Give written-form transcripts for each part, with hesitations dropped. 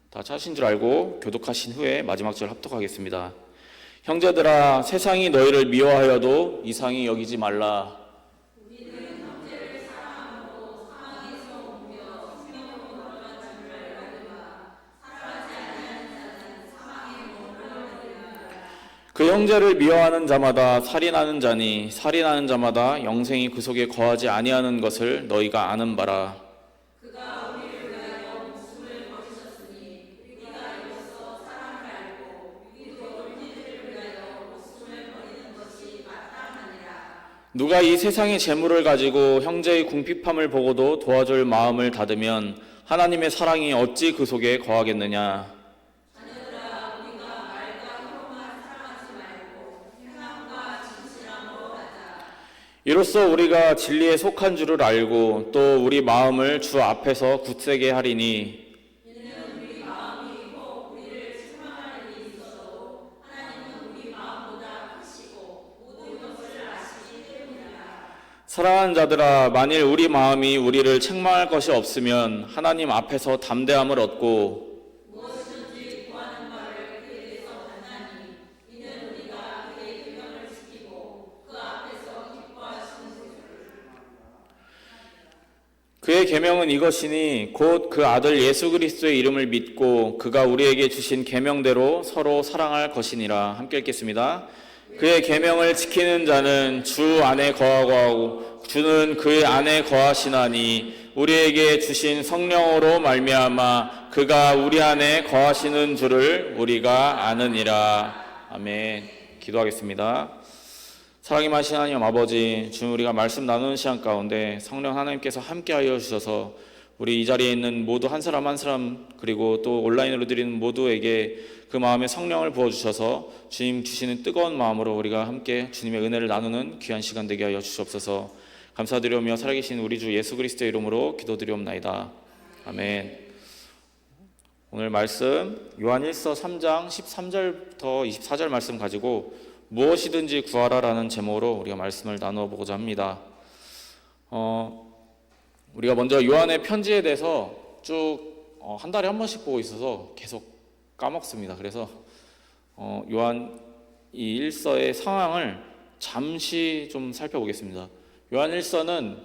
다 찾으신 줄 알고 교독하신 후에 마지막 절 합독하겠습니다. 형제들아, 세상이 너희를 미워하여도 이상히 여기지 말라. 그 형제를 미워하는 자마다 살인하는 자니 살인하는 자마다 영생이 그 속에 거하지 아니하는 것을 너희가 아는 바라. 누가 이 세상의 재물을 가지고 형제의 궁핍함을 보고도 도와줄 마음을 닫으면 하나님의 사랑이 어찌 그 속에 거하겠느냐. 이로써 우리가 진리에 속한 줄을 알고 또 우리 마음을 주 앞에서 굳세게 하리니 사랑하는 자들아, 만일 우리 마음이 우리를 책망할 것이 없으면 하나님 앞에서 담대함을 얻고 그의 계명은 이것이니 곧 그 아들 예수 그리스도의 이름을 믿고 그가 우리에게 주신 계명대로 서로 사랑할 것이니라. 함께 읽겠습니다. 그의 계명을 지키는 자는 주 안에 거하고 주는 그의 안에 거하시나니 우리에게 주신 성령으로 말미암아 그가 우리 안에 거하시는 줄을 우리가 아느니라. 아멘. 기도하겠습니다. 사랑이 많으신 하나님 아버지, 주님, 우리가 말씀 나누는 시간 가운데 성령 하나님께서 함께하여 주셔서 우리 이 자리에 있는 모두 한 사람 한 사람 그리고 또 온라인으로 드리는 모두에게 그 마음에 성령을 부어주셔서 주님 주시는 뜨거운 마음으로 우리가 함께 주님의 은혜를 나누는 귀한 시간 되게 하여 주시옵소서. 감사드리오며 살아계신 우리 주 예수 그리스도의 이름으로 기도드리옵나이다. 아멘. 오늘 말씀 요한일서 3장 13절부터 24절 말씀 가지고 무엇이든지 구하라라는 제목으로 우리가 말씀을 나누어 보고자 합니다. 우리가 먼저 요한의 편지에 대해서 쭉 한 달에 한 번씩 보고 있어서 계속 까먹습니다. 그래서 요한 이 일서의 상황을 잠시 좀 살펴보겠습니다. 요한 일서는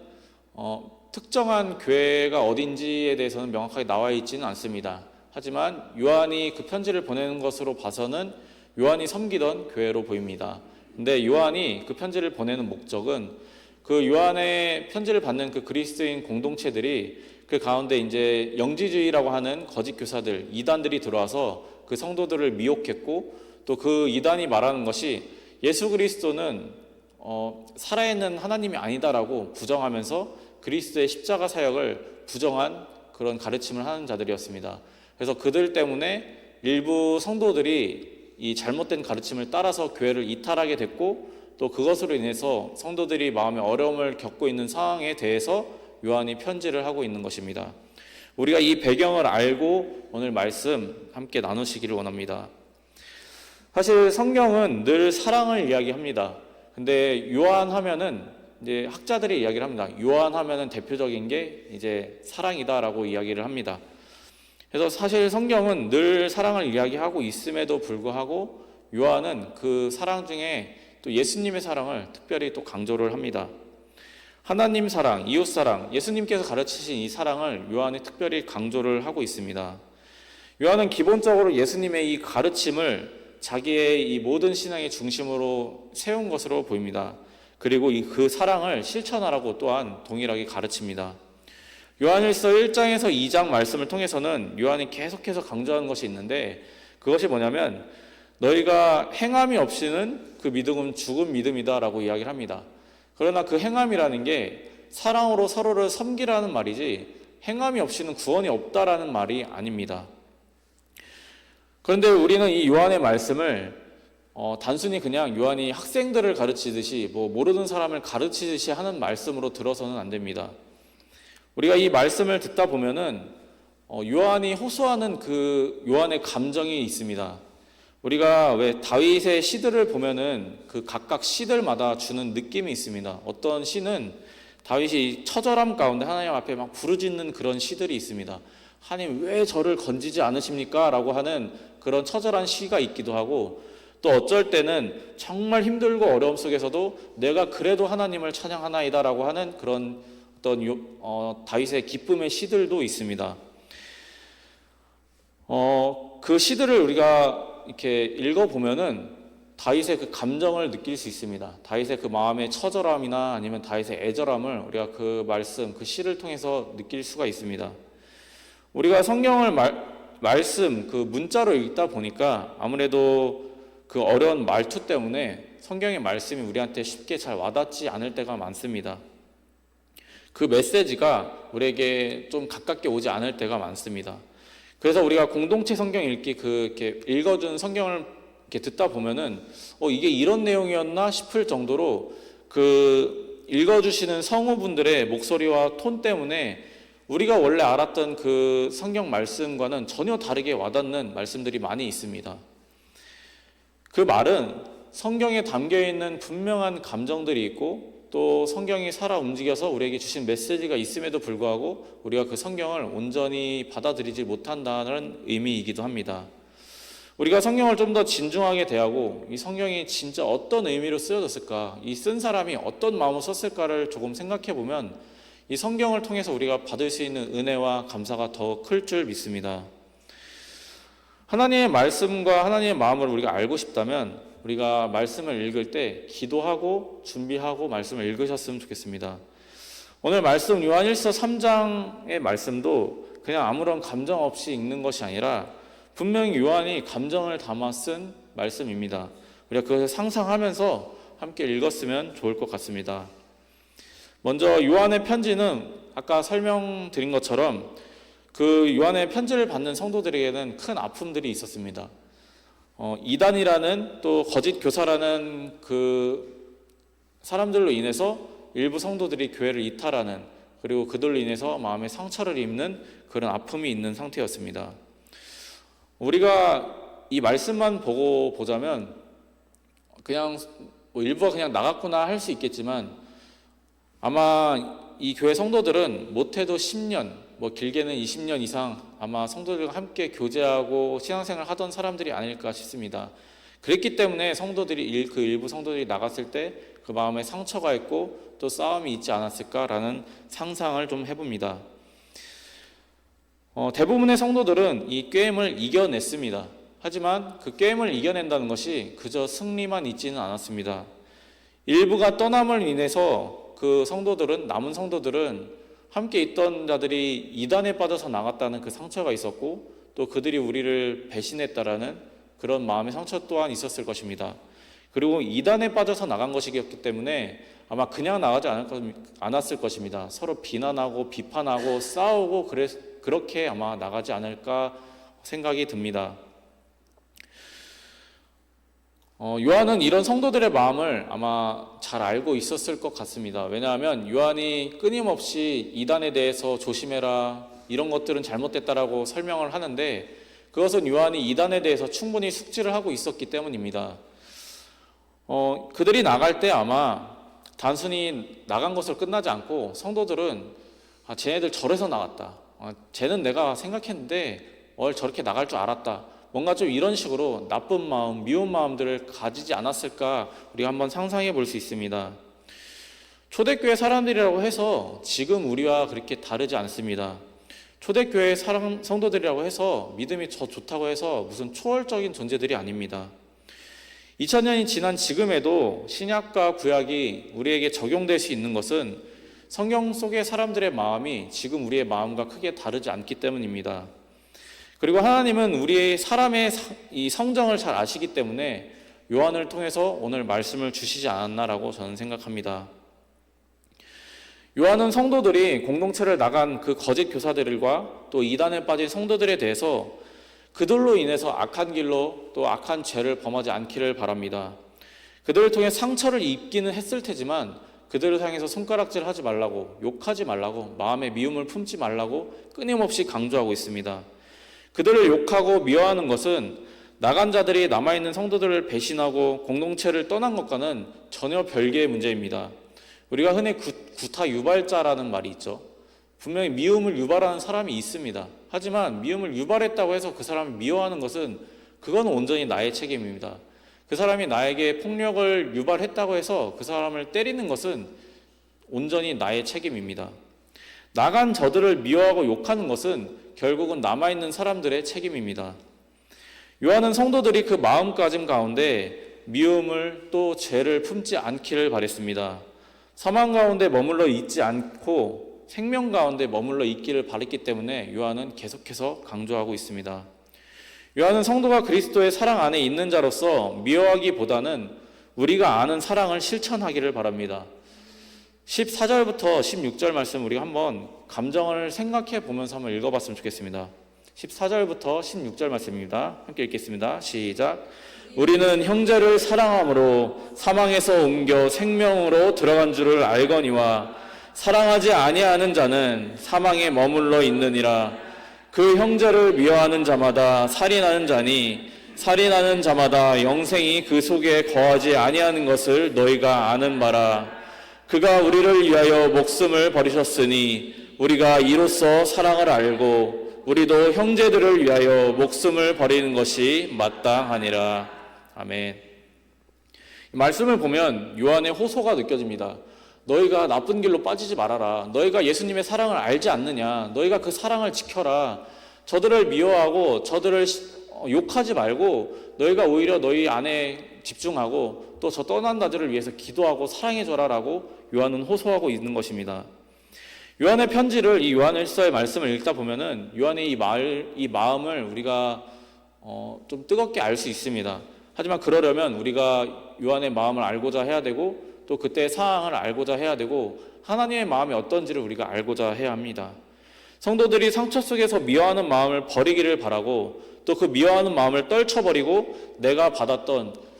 특정한 교회가 어딘지에 대해서는 명확하게 나와 있지는 않습니다. 하지만 요한이 그 편지를 보내는 것으로 봐서는 요한이 섬기던 교회로 보입니다. 근데 요한이 그 편지를 보내는 목적은 그 요한의 편지를 받는 그 그리스도인 공동체들이 그 가운데 이제 영지주의라고 하는 거짓 교사들, 이단들이 들어와서 그 성도들을 미혹했고 또 그 이단이 말하는 것이 예수 그리스도는 살아있는 하나님이 아니다라고 부정하면서 그리스도의 십자가 사역을 부정한 그런 가르침을 하는 자들이었습니다. 그래서 그들 때문에 일부 성도들이 이 잘못된 가르침을 따라서 교회를 이탈하게 됐고 또 그것으로 인해서 성도들이 마음의 어려움을 겪고 있는 상황에 대해서 요한이 편지를 하고 있는 것입니다. 우리가 이 배경을 알고 오늘 말씀 함께 나누시기를 원합니다. 사실 성경은 늘 사랑을 이야기합니다. 근데 요한 하면은 이제 학자들이 이야기를 합니다. 요한 하면은 대표적인 게 이제 사랑이다라고 이야기를 합니다. 그래서 사실 성경은 늘 사랑을 이야기하고 있음에도 불구하고 요한은 그 사랑 중에 또 예수님의 사랑을 특별히 또 강조를 합니다. 하나님 사랑, 이웃 사랑, 예수님께서 가르치신 이 사랑을 요한이 특별히 강조를 하고 있습니다. 요한은 기본적으로 예수님의 이 가르침을 자기의 이 모든 신앙의 중심으로 세운 것으로 보입니다. 그리고 그 사랑을 실천하라고 또한 동일하게 가르칩니다. 요한일서 1장에서 2장 말씀을 통해서는 요한이 계속해서 강조하는 것이 있는데 그것이 뭐냐면 너희가 행함이 없이는 그 믿음은 죽은 믿음이다 라고 이야기를 합니다. 그러나 그 행함이라는 게 사랑으로 서로를 섬기라는 말이지 행함이 없이는 구원이 없다라는 말이 아닙니다. 그런데 우리는 이 요한의 말씀을 단순히 그냥 요한이 학생들을 가르치듯이 모르는 사람을 가르치듯이 하는 말씀으로 들어서는 안 됩니다. 우리가 이 말씀을 듣다 보면은 요한이 호소하는 그 요한의 감정이 있습니다. 우리가 왜 다윗의 시들을 보면은 그 각각 시들마다 주는 느낌이 있습니다. 어떤 시는 다윗이 처절함 가운데 하나님 앞에 막 부르짖는 그런 시들이 있습니다. 하나님 왜 저를 건지지 않으십니까? 라고 하는 그런 처절한 시가 있기도 하고, 또 어쩔 때는 정말 힘들고 어려움 속에서도 내가 그래도 하나님을 찬양하나이다 라고 하는 그런 어떤 다윗의 기쁨의 시들도 있습니다. 그 시들을 우리가 이렇게 읽어보면은 다윗의 그 감정을 느낄 수 있습니다. 다윗의 그 마음의 처절함이나 아니면 다윗의 애절함을 우리가 그 말씀, 그 시를 통해서 느낄 수가 있습니다. 우리가 성경을 말씀, 그 문자로 읽다 보니까 아무래도 그 어려운 말투 때문에 성경의 말씀이 우리한테 쉽게 잘 와닿지 않을 때가 많습니다. 그 메시지가 우리에게 좀 가깝게 오지 않을 때가 많습니다. 그래서 우리가 공동체 성경 읽기 이렇게 읽어준 성경을 이렇게 듣다 보면은 이게 이런 내용이었나 싶을 정도로 그 읽어주시는 성우분들의 목소리와 톤 때문에 우리가 원래 알았던 그 성경 말씀과는 전혀 다르게 와닿는 말씀들이 많이 있습니다. 그 말은 성경에 담겨있는 분명한 감정들이 있고 또 성경이 살아 움직여서 우리에게 주신 메시지가 있음에도 불구하고 우리가 그 성경을 온전히 받아들이지 못한다는 의미이기도 합니다. 우리가 성경을 좀 더 진중하게 대하고 이 성경이 진짜 어떤 의미로 쓰여졌을까, 이 쓴 사람이 어떤 마음으로 썼을까를 조금 생각해 보면 이 성경을 통해서 우리가 받을 수 있는 은혜와 감사가 더 클 줄 믿습니다. 하나님의 말씀과 하나님의 마음을 우리가 알고 싶다면 우리가 말씀을 읽을 때 기도하고 준비하고 말씀을 읽으셨으면 좋겠습니다. 오늘 말씀 요한 1서 3장의 말씀도 그냥 아무런 감정 없이 읽는 것이 아니라 분명히 요한이 감정을 담아 쓴 말씀입니다. 우리가 그것을 상상하면서 함께 읽었으면 좋을 것 같습니다. 먼저 요한의 편지는 아까 설명드린 것처럼 그 요한의 편지를 받는 성도들에게는 큰 아픔들이 있었습니다. 이단이라는 또 거짓 교사라는 그 사람들로 인해서 일부 성도들이 교회를 이탈하는, 그리고 그들로 인해서 마음의 상처를 입는 그런 아픔이 있는 상태였습니다. 우리가 이 말씀만 보고 보자면 그냥 일부가 그냥 나갔구나 할 수 있겠지만 아마 이 교회 성도들은 못해도 10년, 길게는 20년 이상 아마 성도들과 함께 교제하고 신앙생활을 하던 사람들이 아닐까 싶습니다. 그랬기 때문에 성도들이 그 일부 성도들이 나갔을 때 그 마음에 상처가 있고 또 싸움이 있지 않았을까라는 상상을 좀 해봅니다. 대부분의 성도들은 이 게임을 이겨냈습니다. 하지만 그 게임을 이겨낸다는 것이 그저 승리만 있지는 않았습니다. 일부가 떠남을 인해서 그 성도들은, 남은 성도들은 함께 있던 자들이 이단에 빠져서 나갔다는 그 상처가 있었고 또 그들이 우리를 배신했다라는 그런 마음의 상처 또한 있었을 것입니다. 그리고 이단에 빠져서 나간 것이기 때문에 아마 그냥 나가지 않았을 것입니다. 서로 비난하고 비판하고 싸우고 그렇게 아마 나가지 않을까 생각이 듭니다. 요한은 이런 성도들의 마음을 아마 잘 알고 있었을 것 같습니다. 왜냐하면 요한이 끊임없이 이단에 대해서 조심해라, 이런 것들은 잘못됐다라고 설명을 하는데 그것은 요한이 이단에 대해서 충분히 숙지를 하고 있었기 때문입니다. 그들이 나갈 때 아마 단순히 나간 것으로 끝나지 않고 성도들은 쟤네들 절에서 나갔다, 쟤는 내가 생각했는데 저렇게 나갈 줄 알았다, 뭔가 좀 이런 식으로 나쁜 마음, 미운 마음들을 가지지 않았을까 우리가 한번 상상해 볼 수 있습니다. 초대교회 사람들이라고 해서 지금 우리와 그렇게 다르지 않습니다. 초대교회 성도들이라고 해서 믿음이 더 좋다고 해서 무슨 초월적인 존재들이 아닙니다. 2000년이 지난 지금에도 신약과 구약이 우리에게 적용될 수 있는 것은 성경 속의 사람들의 마음이 지금 우리의 마음과 크게 다르지 않기 때문입니다. 그리고 하나님은 우리의 사람의 이 성정을 잘 아시기 때문에 요한을 통해서 오늘 말씀을 주시지 않았나라고 저는 생각합니다. 요한은 성도들이 공동체를 나간 그 거짓 교사들과 또 이단에 빠진 성도들에 대해서 그들로 인해서 악한 길로 또 악한 죄를 범하지 않기를 바랍니다. 그들을 통해 상처를 입기는 했을 테지만 그들을 향해서 손가락질 하지 말라고, 욕하지 말라고, 마음에 미움을 품지 말라고 끊임없이 강조하고 있습니다. 그들을 욕하고 미워하는 것은 나간 자들이 남아있는 성도들을 배신하고 공동체를 떠난 것과는 전혀 별개의 문제입니다. 우리가 흔히 구타 유발자라는 말이 있죠. 분명히 미움을 유발하는 사람이 있습니다. 하지만 미움을 유발했다고 해서 그 사람을 미워하는 것은 그건 온전히 나의 책임입니다. 그 사람이 나에게 폭력을 유발했다고 해서 그 사람을 때리는 것은 온전히 나의 책임입니다. 나간 저들을 미워하고 욕하는 것은 결국은 남아있는 사람들의 책임입니다. 요한은 성도들이 그 마음가짐 가운데 미움을 또 죄를 품지 않기를 바랬습니다. 사망 가운데 머물러 있지 않고 생명 가운데 머물러 있기를 바랬기 때문에 요한은 계속해서 강조하고 있습니다. 요한은 성도가 그리스도의 사랑 안에 있는 자로서 미워하기보다는 우리가 아는 사랑을 실천하기를 바랍니다. 14절부터 16절 말씀 우리가 한번 감정을 생각해 보면서 한번 읽어봤으면 좋겠습니다. 14절부터 16절 말씀입니다. 함께 읽겠습니다. 시작. 우리는 형제를 사랑함으로 사망에서 옮겨 생명으로 들어간 줄을 알거니와 사랑하지 아니하는 자는 사망에 머물러 있느니라. 그 형제를 미워하는 자마다 살인하는 자니 살인하는 자마다 영생이 그 속에 거하지 아니하는 것을 너희가 아는 바라. 그가 우리를 위하여 목숨을 버리셨으니 우리가 이로써 사랑을 알고 우리도 형제들을 위하여 목숨을 버리는 것이 마땅하니라. 아멘. 말씀을 보면 요한의 호소가 느껴집니다. 너희가 나쁜 길로 빠지지 말아라. 너희가 예수님의 사랑을 알지 않느냐. 너희가 그 사랑을 지켜라. 저들을 미워하고 저들을 욕하지 말고 너희가 오히려 너희 안에 집중하고 또 저 떠난 자들을 위해서 기도하고 사랑해줘라라고 요한은 호소하고 있는 것입니다. 요한의 편지를 이 요한일서의 말씀을 읽다 보면은 요한의 이 마음을 우리가 좀 뜨겁게 알 수 있습니다. 하지만 그러려면 우리가 요한의 마음을 알고자 해야 되고 또 그때의 상황을 알고자 해야 되고 하나님의 마음이 어떤지를 우리가 알고자 해야 합니다. 성도들이 상처 속에서 미워하는 마음을 버리기를 바라고 또 그 미워하는 마음을 떨쳐버리고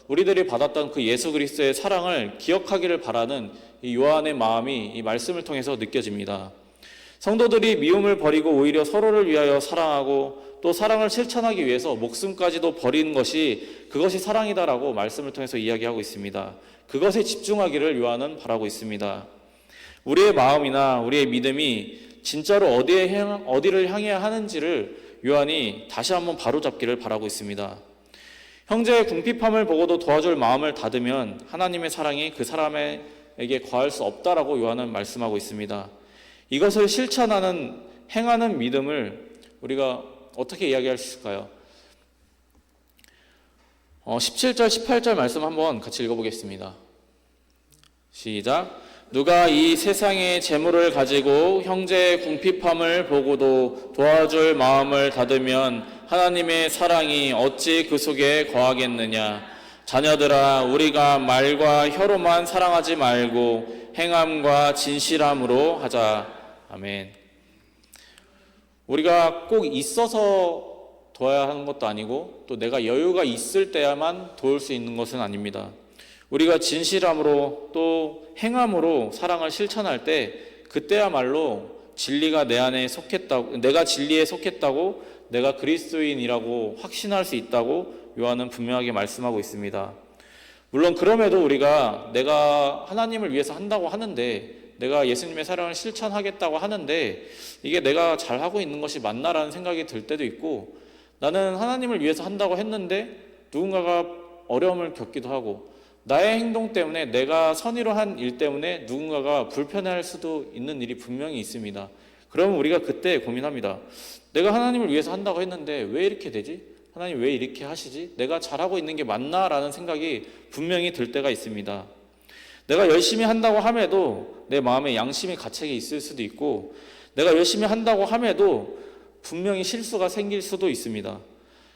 우리들이 받았던 그 예수 그리스도의 사랑을 기억하기를 바라는 이 요한의 마음이 이 말씀을 통해서 느껴집니다. 성도들이 미움을 버리고 오히려 서로를 위하여 사랑하고 또 사랑을 실천하기 위해서 목숨까지도 버리는 그것이 사랑이다라고 말씀을 통해서 이야기하고 있습니다. 그것에 집중하기를 요한은 바라고 있습니다. 우리의 마음이나 우리의 믿음이 진짜로 어디를 향해야 하는지를 요한이 다시 한번 바로잡기를 바라고 있습니다. 형제의 궁핍함을 보고도 도와줄 마음을 닫으면 하나님의 사랑이 그 사람에게 거할 수 없다라고 요한은 말씀하고 있습니다. 이것을 행하는 믿음을 우리가 어떻게 이야기할 수 있을까요? 17절, 18절 말씀 한번 같이 읽어보겠습니다. 시작. 누가 이 세상의 재물을 가지고 형제의 궁핍함을 보고도 도와줄 마음을 닫으면 하나님의 사랑이 어찌 그 속에 거하겠느냐. 자녀들아, 우리가 말과 혀로만 사랑하지 말고 행함과 진실함으로 하자. 아멘. 우리가 꼭 있어서 도와야 하는 것도 아니고 또 내가 여유가 있을 때야만 도울 수 있는 것은 아닙니다. 우리가 진실함으로 또 행함으로 사랑을 실천할 때 그때야말로 진리가 내 안에 속했다고, 내가 진리에 속했다고, 내가 그리스도인이라고 확신할 수 있다고 요한은 분명하게 말씀하고 있습니다. 물론 그럼에도 우리가 내가 하나님을 위해서 한다고 하는데, 내가 예수님의 사랑을 실천하겠다고 하는데 이게 내가 잘하고 있는 것이 맞나라는 생각이 들 때도 있고, 나는 하나님을 위해서 한다고 했는데 누군가가 어려움을 겪기도 하고, 나의 행동 때문에, 내가 선의로 한 일 때문에 누군가가 불편해할 수도 있는 일이 분명히 있습니다. 그러면 우리가 그때 고민합니다. 내가 하나님을 위해서 한다고 했는데 왜 이렇게 되지? 하나님 왜 이렇게 하시지? 내가 잘하고 있는 게 맞나라는 생각이 분명히 들 때가 있습니다. 내가 열심히 한다고 함에도 내 마음에 양심의 가책이 있을 수도 있고, 내가 열심히 한다고 함에도 분명히 실수가 생길 수도 있습니다.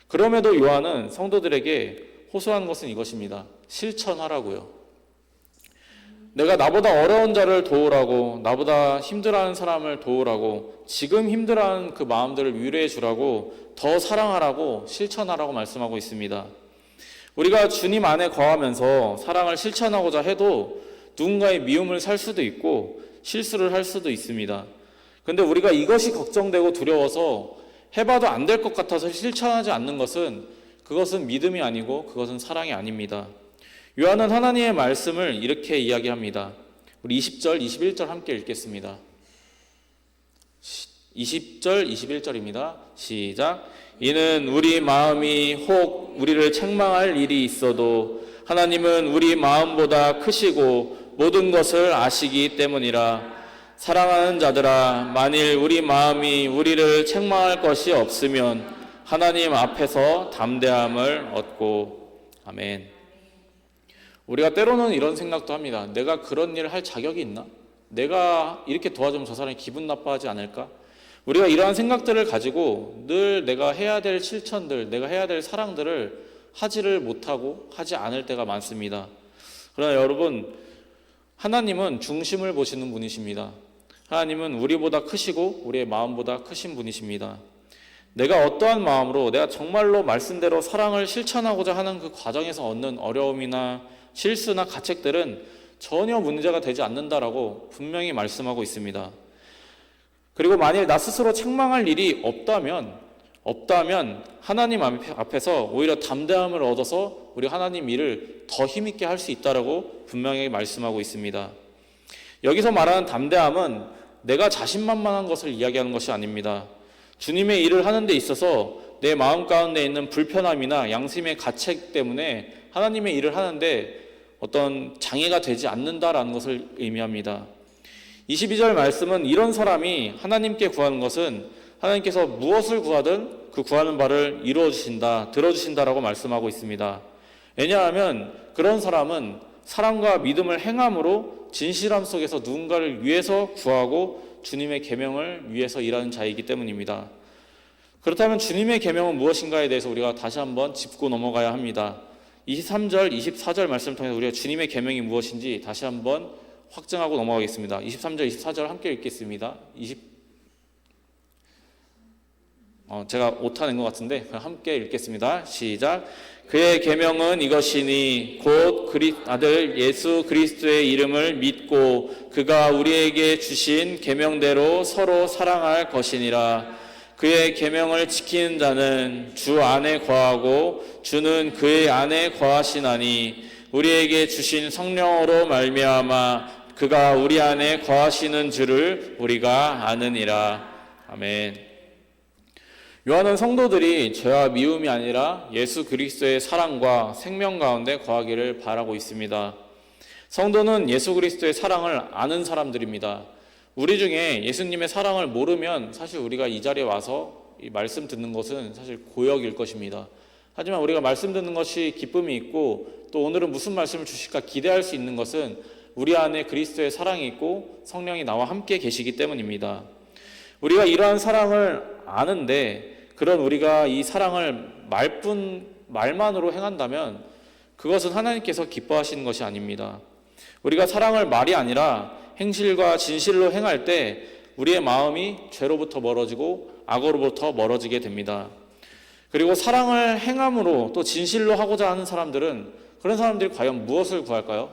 그럼에도 요한은 성도들에게 호소하는 것은 이것입니다. 실천하라고요. 내가 나보다 어려운 자를 도우라고, 나보다 힘들어하는 사람을 도우라고, 지금 힘들어하는 그 마음들을 위로해 주라고, 더 사랑하라고, 실천하라고 말씀하고 있습니다. 우리가 주님 안에 거하면서 사랑을 실천하고자 해도 누군가의 미움을 살 수도 있고 실수를 할 수도 있습니다. 그런데 우리가 이것이 걱정되고 두려워서 해봐도 안 될 것 같아서 실천하지 않는 그것은 믿음이 아니고 그것은 사랑이 아닙니다. 요한은 하나님의 말씀을 이렇게 이야기합니다. 우리 20절, 21절 함께 읽겠습니다. 20절, 21절입니다. 시작. 이는 우리 마음이 혹 우리를 책망할 일이 있어도 하나님은 우리 마음보다 크시고 모든 것을 아시기 때문이라. 사랑하는 자들아, 만일 우리 마음이 우리를 책망할 것이 없으면 하나님 앞에서 담대함을 얻고. 아멘. 우리가 때로는 이런 생각도 합니다. 내가 그런 일을 할 자격이 있나? 내가 이렇게 도와주면 저 사람이 기분 나빠하지 않을까? 우리가 이러한 생각들을 가지고 늘 내가 해야 될 실천들, 내가 해야 될 사랑들을 하지를 못하고 하지 않을 때가 많습니다. 그러나 여러분, 하나님은 중심을 보시는 분이십니다. 하나님은 우리보다 크시고 우리의 마음보다 크신 분이십니다. 내가 어떠한 마음으로 내가 정말로 말씀대로 사랑을 실천하고자 하는 그 과정에서 얻는 어려움이나 실수나 가책들은 전혀 문제가 되지 않는다라고 분명히 말씀하고 있습니다. 그리고 만일 나 스스로 책망할 일이 없다면 하나님 앞에서 오히려 담대함을 얻어서 우리 하나님 일을 더 힘있게 할 수 있다라고 분명히 말씀하고 있습니다. 여기서 말하는 담대함은 내가 자신만만한 것을 이야기하는 것이 아닙니다. 주님의 일을 하는 데 있어서 내 마음 가운데 있는 불편함이나 양심의 가책 때문에 하나님의 일을 하는데 어떤 장애가 되지 않는다라는 것을 의미합니다. 22절 말씀은 이런 사람이 하나님께 구하는 것은 하나님께서 무엇을 구하든 그 구하는 바를 이루어 주신다, 들어주신다라고 말씀하고 있습니다. 왜냐하면 그런 사람은 사랑과 믿음을 행함으로 진실함 속에서 누군가를 위해서 구하고 주님의 계명을 위해서 일하는 자이기 때문입니다. 그렇다면 주님의 계명은 무엇인가에 대해서 우리가 다시 한번 짚고 넘어가야 합니다. 23절, 24절 말씀을 통해서 우리가 주님의 계명이 무엇인지 다시 한번 확증하고 넘어가겠습니다. 23절, 24절 함께 읽겠습니다. 제가 오타낸 것 같은데 함께 읽겠습니다. 시작. 그의 계명은 이것이니 곧 아들 예수 그리스도의 이름을 믿고 그가 우리에게 주신 계명대로 서로 사랑할 것이니라. 그의 계명을 지키는 자는 주 안에 거하고 주는 그의 안에 거하시나니 우리에게 주신 성령으로 말미암아 그가 우리 안에 거하시는 줄을 우리가 아느니라. 아멘. 요한은 성도들이 죄와 미움이 아니라 예수 그리스도의 사랑과 생명 가운데 거하기를 바라고 있습니다. 성도는 예수 그리스도의 사랑을 아는 사람들입니다. 우리 중에 예수님의 사랑을 모르면 사실 우리가 이 자리에 와서 이 말씀 듣는 것은 사실 고역일 것입니다. 하지만 우리가 말씀 듣는 것이 기쁨이 있고 또 오늘은 무슨 말씀을 주실까 기대할 수 있는 것은 우리 안에 그리스도의 사랑이 있고 성령이 나와 함께 계시기 때문입니다. 우리가 이러한 사랑을 아는데 그런 우리가 이 사랑을 말만으로 행한다면 그것은 하나님께서 기뻐하시는 것이 아닙니다. 우리가 사랑을 말이 아니라 행실과 진실로 행할 때 우리의 마음이 죄로부터 멀어지고 악으로부터 멀어지게 됩니다. 그리고 사랑을 행함으로 또 진실로 하고자 하는 사람들은 그런 사람들이 과연 무엇을 구할까요?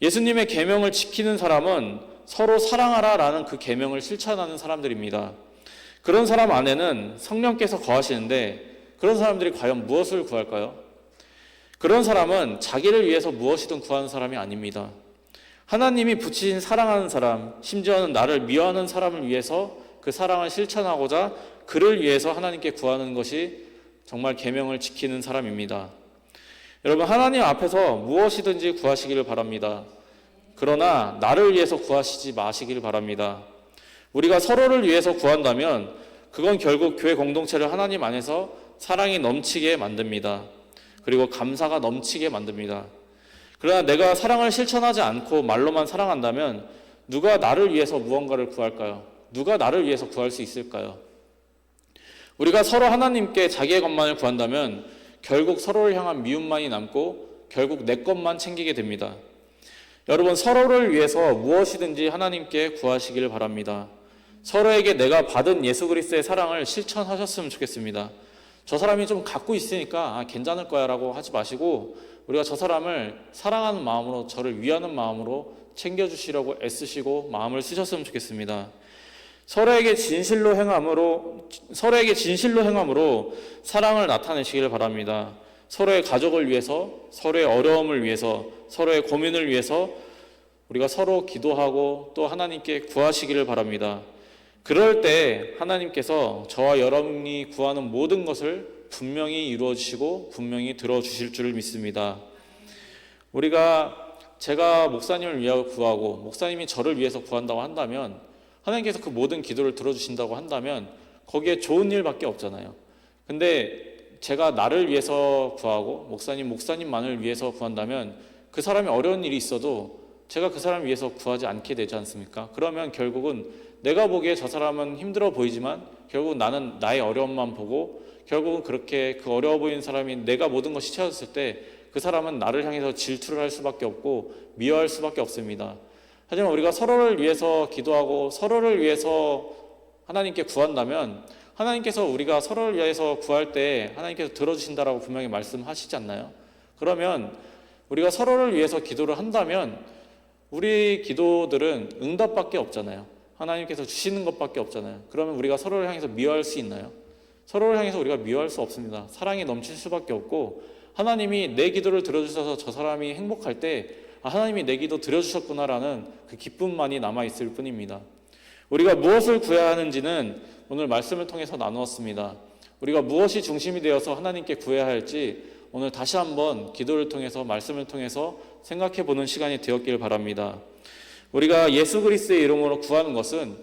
예수님의 계명을 지키는 사람은 서로 사랑하라라는 그 계명을 실천하는 사람들입니다. 그런 사람 안에는 성령께서 거하시는데 그런 사람들이 과연 무엇을 구할까요? 그런 사람은 자기를 위해서 무엇이든 구하는 사람이 아닙니다. 하나님이 붙이신 사랑하는 사람, 심지어는 나를 미워하는 사람을 위해서 그 사랑을 실천하고자 그를 위해서 하나님께 구하는 것이 정말 계명을 지키는 사람입니다. 여러분, 하나님 앞에서 무엇이든지 구하시기를 바랍니다. 그러나 나를 위해서 구하시지 마시길 바랍니다. 우리가 서로를 위해서 구한다면 그건 결국 교회 공동체를 하나님 안에서 사랑이 넘치게 만듭니다. 그리고 감사가 넘치게 만듭니다. 그러나 내가 사랑을 실천하지 않고 말로만 사랑한다면 누가 나를 위해서 무언가를 구할까요? 누가 나를 위해서 구할 수 있을까요? 우리가 서로 하나님께 자기의 것만을 구한다면 결국 서로를 향한 미움만이 남고 결국 내 것만 챙기게 됩니다. 여러분, 서로를 위해서 무엇이든지 하나님께 구하시길 바랍니다. 서로에게 내가 받은 예수 그리스도의 사랑을 실천하셨으면 좋겠습니다. 저 사람이 좀 갖고 있으니까 괜찮을 거야 라고 하지 마시고 우리가 저 사람을 사랑하는 마음으로, 저를 위하는 마음으로 챙겨주시려고 애쓰시고 마음을 쓰셨으면 좋겠습니다. 서로에게 진실로 행함으로 사랑을 나타내시길 바랍니다. 서로의 가족을 위해서, 서로의 어려움을 위해서, 서로의 고민을 위해서 우리가 서로 기도하고 또 하나님께 구하시기를 바랍니다. 그럴 때 하나님께서 저와 여러분이 구하는 모든 것을 분명히 이루어 주시고 분명히 들어주실 줄을 믿습니다. 제가 목사님을 위하여 구하고 목사님이 저를 위해서 구한다고 한다면, 하나님께서 그 모든 기도를 들어주신다고 한다면 거기에 좋은 일밖에 없잖아요. 근데 제가 나를 위해서 구하고 목사님만을 위해서 구한다면 그 사람이 어려운 일이 있어도 제가 그 사람을 위해서 구하지 않게 되지 않습니까? 그러면 결국은 내가 보기에 저 사람은 힘들어 보이지만 결국 나는 나의 어려움만 보고, 결국은 그렇게 그 어려워 보이는 사람이 내가 모든 것이 채워졌을 때 그 사람은 나를 향해서 질투를 할 수밖에 없고 미워할 수밖에 없습니다. 하지만 우리가 서로를 위해서 기도하고 서로를 위해서 하나님께 구한다면, 하나님께서 우리가 서로를 위해서 구할 때 하나님께서 들어주신다라고 분명히 말씀하시지 않나요? 그러면 우리가 서로를 위해서 기도를 한다면 우리 기도들은 응답밖에 없잖아요. 하나님께서 주시는 것밖에 없잖아요. 그러면 우리가 서로를 향해서 미워할 수 있나요? 서로를 향해서 우리가 미워할 수 없습니다. 사랑이 넘칠 수밖에 없고, 하나님이 내 기도를 들어주셔서 저 사람이 행복할 때 하나님이 내 기도 들어주셨구나라는 그 기쁨만이 남아있을 뿐입니다. 우리가 무엇을 구해야 하는지는 오늘 말씀을 통해서 나누었습니다. 우리가 무엇이 중심이 되어서 하나님께 구해야 할지 오늘 다시 한번 기도를 통해서 말씀을 통해서 생각해 보는 시간이 되었길 바랍니다. 우리가 예수 그리스도의 이름으로 구하는 것은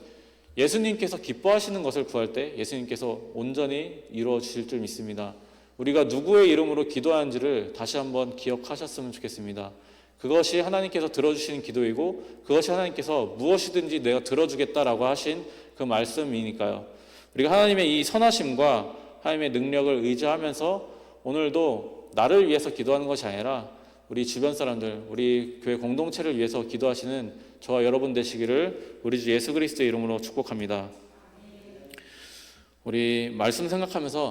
예수님께서 기뻐하시는 것을 구할 때 예수님께서 온전히 이루어 주실 줄 믿습니다. 우리가 누구의 이름으로 기도하는지를 다시 한번 기억하셨으면 좋겠습니다. 그것이 하나님께서 들어주시는 기도이고 그것이 하나님께서 무엇이든지 내가 들어주겠다라고 하신 그 말씀이니까요. 우리가 하나님의 이 선하심과 하나님의 능력을 의지하면서 오늘도 나를 위해서 기도하는 것이 아니라 우리 주변 사람들, 우리 교회 공동체를 위해서 기도하시는 저와 여러분 되시기를 우리 주 예수 그리스도의 이름으로 축복합니다. 우리 말씀 생각하면서